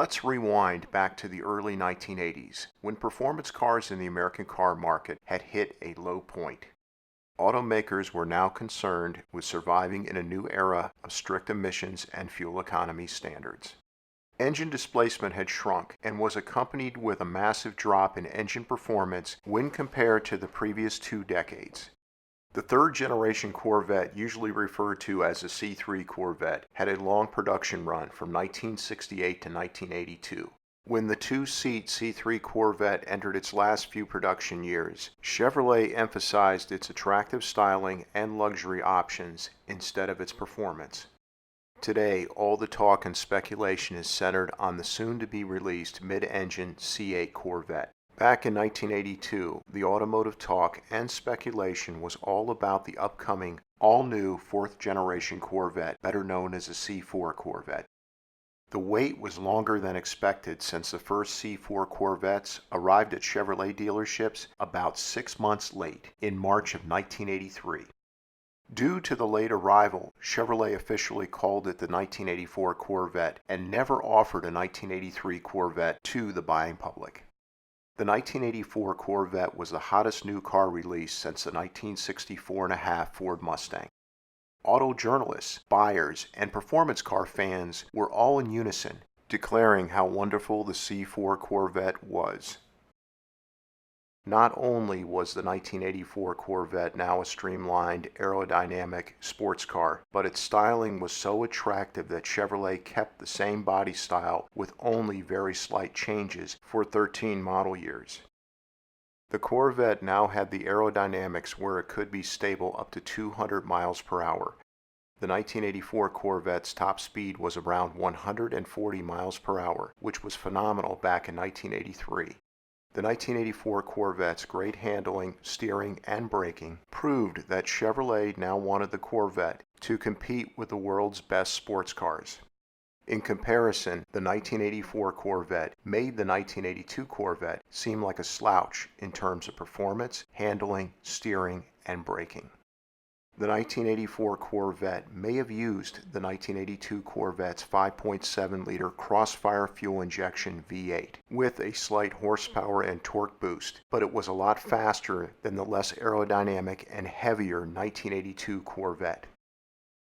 Let's rewind back to the early 1980s, when performance cars in the American car market had hit a low point. Automakers were now concerned with surviving in a new era of strict emissions and fuel economy standards. Engine displacement had shrunk and was accompanied with a massive drop in engine performance when compared to the previous 2 decades. The third-generation Corvette, usually referred to as a C3 Corvette, had a long production run from 1968 to 1982. When the 2-seat C3 Corvette entered its last few production years, Chevrolet emphasized its attractive styling and luxury options instead of its performance. Today, all the talk and speculation is centered on the soon-to-be-released mid-engine C8 Corvette. Back in 1982, the automotive talk and speculation was all about the upcoming, all-new 4th-generation Corvette, better known as a C4 Corvette. The wait was longer than expected since the first C4 Corvettes arrived at Chevrolet dealerships about 6 months late, in March of 1983. Due to the late arrival, Chevrolet officially called it the 1984 Corvette and never offered a 1983 Corvette to the buying public. The 1984 Corvette was the hottest new car release since the 1964.5 Ford Mustang. Auto journalists, buyers, and performance car fans were all in unison, declaring how wonderful the C4 Corvette was. Not only was the 1984 Corvette now a streamlined, aerodynamic sports car, but its styling was so attractive that Chevrolet kept the same body style with only very slight changes for 13 model years. The Corvette now had the aerodynamics where it could be stable up to 200 miles per hour. The 1984 Corvette's top speed was around 140 miles per hour, which was phenomenal back in 1983. The 1984 Corvette's great handling, steering, and braking proved that Chevrolet now wanted the Corvette to compete with the world's best sports cars. In comparison, the 1984 Corvette made the 1982 Corvette seem like a slouch in terms of performance, handling, steering, and braking. The 1984 Corvette may have used the 1982 Corvette's 5.7-liter crossfire fuel injection V8 with a slight horsepower and torque boost, but it was a lot faster than the less aerodynamic and heavier 1982 Corvette.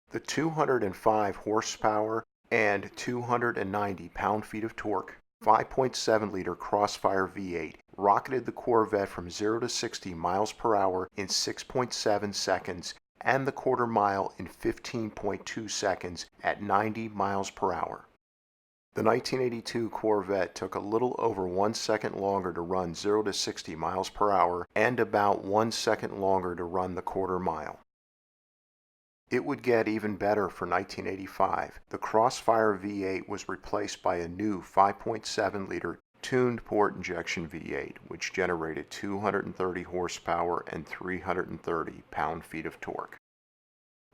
The 205 horsepower and 290 pound-feet of torque 5.7-liter crossfire V8 rocketed the Corvette from 0 to 60 miles per hour in 6.7 seconds and the quarter mile in 15.2 seconds at 90 miles per hour. The 1982 Corvette took a little over 1 second longer to run 0 to 60 miles per hour and about 1 second longer to run the quarter mile. It would get even better for 1985. The Crossfire V8 was replaced by a new 5.7-liter tuned port injection V8, which generated 230 horsepower and 330 pound-feet of torque.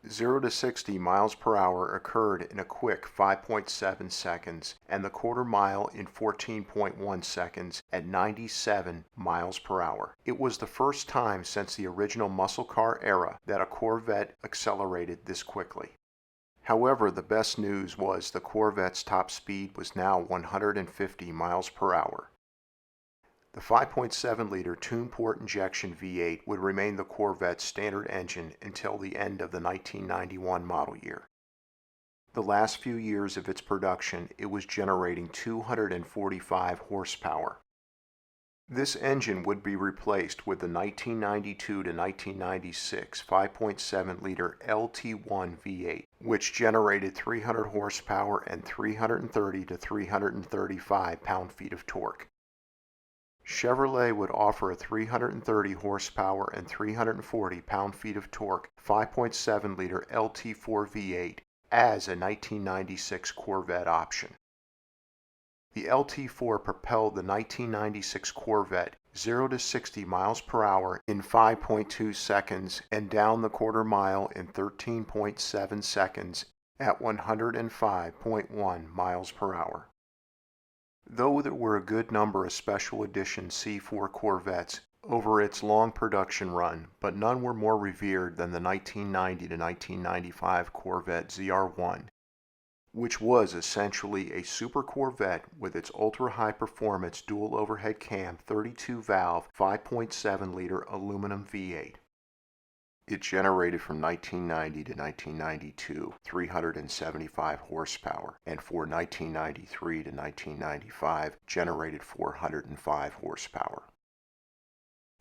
0 to 60 miles per hour occurred in a quick 5.7 seconds, and the quarter mile in 14.1 seconds at 97 miles per hour. It was the first time since the original muscle car era that a Corvette accelerated this quickly. However, the best news was the Corvette's top speed was now 150 miles per hour. The 5.7-liter tuned-port injection V8 would remain the Corvette's standard engine until the end of the 1991 model year. The last few years of its production, it was generating 245 horsepower. This engine would be replaced with the 1992 to 1996 5.7-liter LT1 V8, which generated 300 horsepower and 330 to 335 pound-feet of torque. Chevrolet would offer a 330 horsepower and 340 pound-feet of torque 5.7-liter LT4 V8 as a 1996 Corvette option. The LT4 propelled the 1996 Corvette 0 to 60 miles per hour in 5.2 seconds and down the quarter mile in 13.7 seconds at 105.1 miles per hour. Though there were a good number of special edition C4 Corvettes over its long production run, but none were more revered than the 1990 to 1995 Corvette ZR1. which was essentially a super Corvette with its ultra-high performance dual overhead cam 32-valve 5.7-liter aluminum V8. It generated from 1990 to 1992 375 horsepower, and for 1993 to 1995 generated 405 horsepower.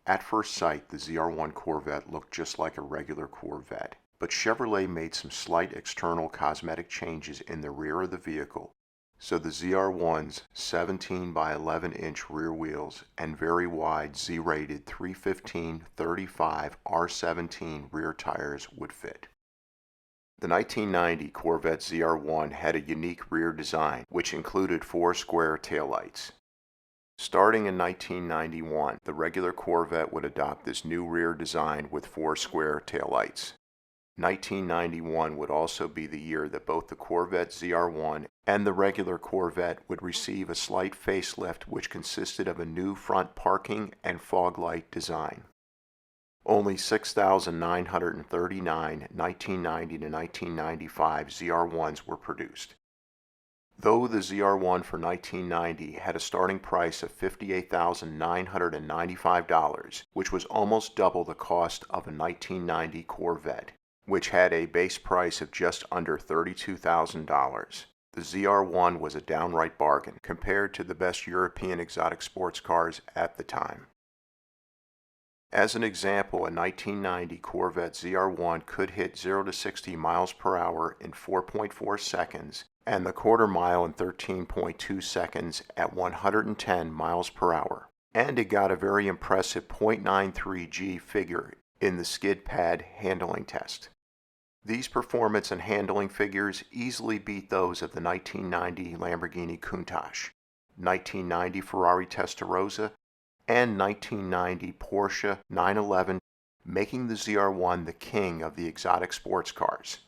At first sight, the ZR1 Corvette looked just like a regular Corvette, but Chevrolet made some slight external cosmetic changes in the rear of the vehicle, so the ZR1's 17 by 11-inch rear wheels and very wide Z-rated 315/35 R17 rear tires would fit. The 1990 Corvette ZR1 had a unique rear design, which included 4 square taillights. Starting in 1991, the regular Corvette would adopt this new rear design with 4 square taillights. 1991 would also be the year that both the Corvette ZR1 and the regular Corvette would receive a slight facelift, which consisted of a new front parking and fog light design. Only 6,939 1990 to 1995 ZR1s were produced. Though the ZR1 for 1990 had a starting price of $58,995, which was almost double the cost of a 1990 Corvette, which had a base price of just under $32,000. The ZR1 was a downright bargain compared to the best European exotic sports cars at the time. As an example, a 1990 Corvette ZR1 could hit 0 to 60 miles per hour in 4.4 seconds and the quarter mile in 13.2 seconds at 110 miles per hour. And it got a very impressive 0.93 G figure in the skid pad handling test. These performance and handling figures easily beat those of the 1990 Lamborghini Countach, 1990 Ferrari Testarossa, and 1990 Porsche 911, making the ZR1 the king of the exotic sports cars.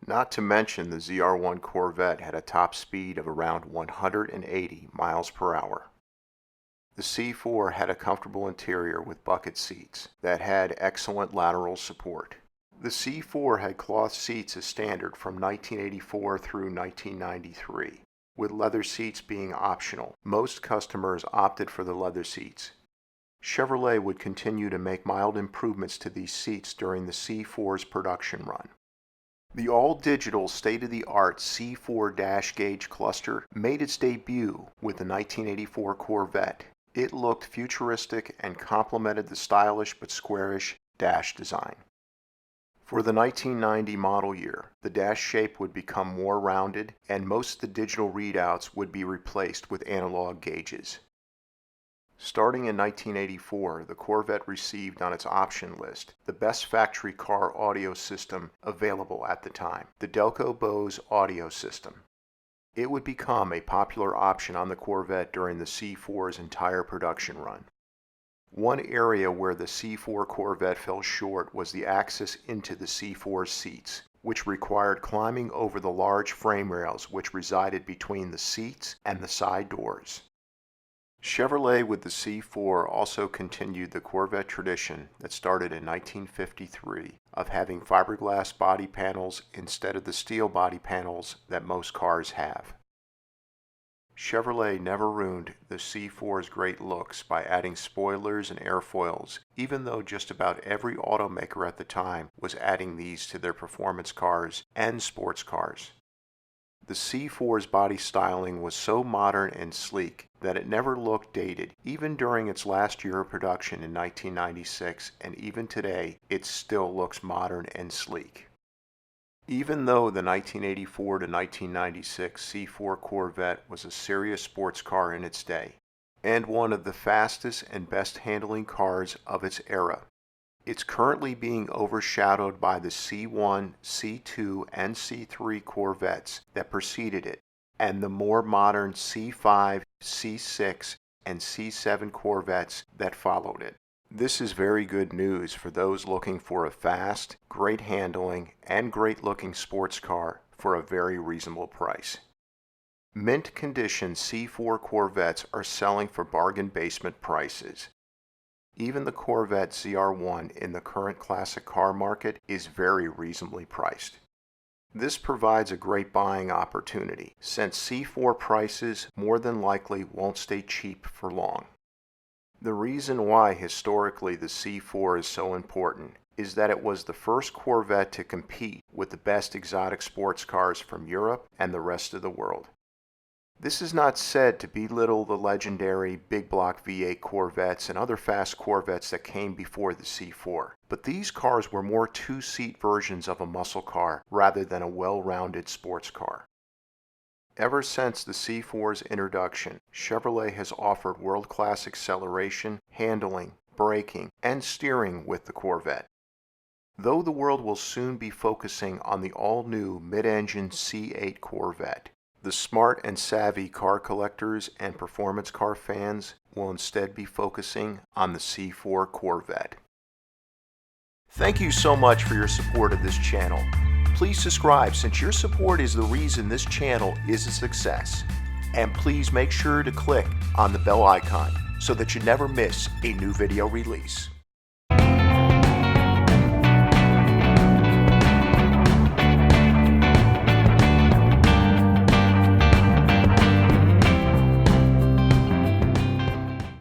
Not to mention the ZR1 Corvette had a top speed of around 180 miles per hour. The C4 had a comfortable interior with bucket seats that had excellent lateral support. The C4 had cloth seats as standard from 1984 through 1993, with leather seats being optional. Most customers opted for the leather seats. Chevrolet would continue to make mild improvements to these seats during the C4's production run. The all-digital state-of-the-art C4 dash gauge cluster made its debut with the 1984 Corvette. It looked futuristic and complemented the stylish but squarish dash design. For the 1990 model year, the dash shape would become more rounded, and most of the digital readouts would be replaced with analog gauges. Starting in 1984, the Corvette received on its option list the best factory car audio system available at the time, the Delco Bose audio system. It would become a popular option on the Corvette during the C4's entire production run. One area where the C4 Corvette fell short was the access into the C4 seats, which required climbing over the large frame rails which resided between the seats and the side doors. Chevrolet with the C4 also continued the Corvette tradition that started in 1953 of having fiberglass body panels instead of the steel body panels that most cars have. Chevrolet never ruined the C4's great looks by adding spoilers and airfoils, even though just about every automaker at the time was adding these to their performance cars and sports cars. The C4's body styling was so modern and sleek that it never looked dated, even during its last year of production in 1996, and even today it still looks modern and sleek. Even though the 1984 to 1996 C4 Corvette was a serious sports car in its day, and one of the fastest and best handling cars of its era, it's currently being overshadowed by the C1, C2, and C3 Corvettes that preceded it, and the more modern C5, C6, and C7 Corvettes that followed it. This is very good news for those looking for a fast, great handling, and great looking sports car for a very reasonable price. Mint condition C4 Corvettes are selling for bargain basement prices. Even the Corvette ZR1 in the current classic car market is very reasonably priced. This provides a great buying opportunity, since C4 prices more than likely won't stay cheap for long. The reason why historically the C4 is so important is that it was the first Corvette to compete with the best exotic sports cars from Europe and the rest of the world. This is not said to belittle the legendary big block V8 Corvettes and other fast Corvettes that came before the C4, but these cars were more two-seat versions of a muscle car rather than a well-rounded sports car. Ever since the C4's introduction, Chevrolet has offered world-class acceleration, handling, braking, and steering with the Corvette. Though the world will soon be focusing on the all-new mid-engine C8 Corvette, the smart and savvy car collectors and performance car fans will instead be focusing on the C4 Corvette. Thank you so much for your support of this channel. Please subscribe, since your support is the reason this channel is a success. And please make sure to click on the bell icon so that you never miss a new video release.